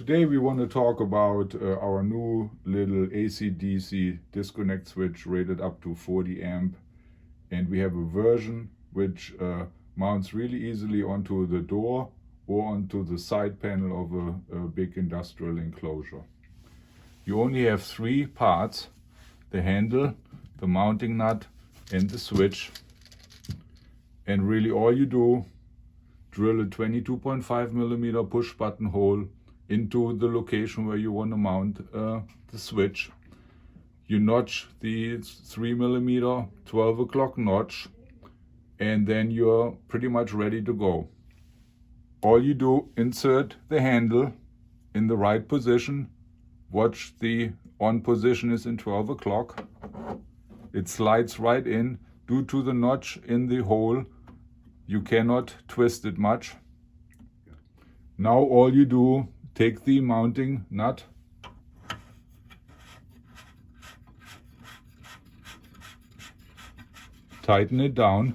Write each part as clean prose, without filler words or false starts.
Today we want to talk about our new little AC/DC disconnect switch rated up to 40 amp, and we have a version which mounts really easily onto the door or onto the side panel of a big industrial enclosure. You only have three parts: the handle, the mounting nut and the switch, and really all you do, drill a 22.5 millimeter push button hole into the location where you want to mount the switch. You notch the 3 millimeter 12 o'clock notch, and then you're pretty much ready to go. All you do, insert the handle in the right position. Watch the on position is in 12 o'clock. It slides right in. Due to the notch in the hole, you cannot twist it much. Now all you do, take the mounting nut, tighten it down.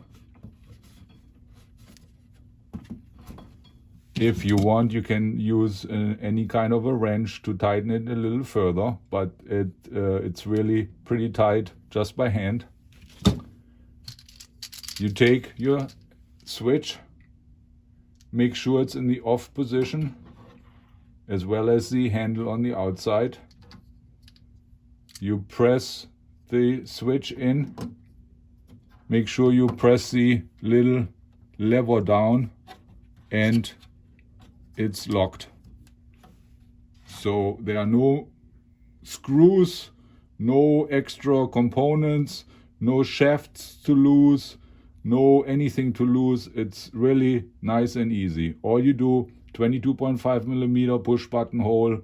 If you want, you can use any kind of a wrench to tighten it a little further, but it's really pretty tight just by hand. You take your switch, make sure it's in the off position, as well as the handle on the outside. You press the switch in. Make sure you press the little lever down and it's locked. So there are no screws, no extra components, no shafts to lose, no anything to lose. It's really nice and easy. All you do, 22.5 millimeter push button hole,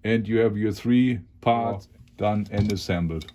and you have your three parts done and assembled.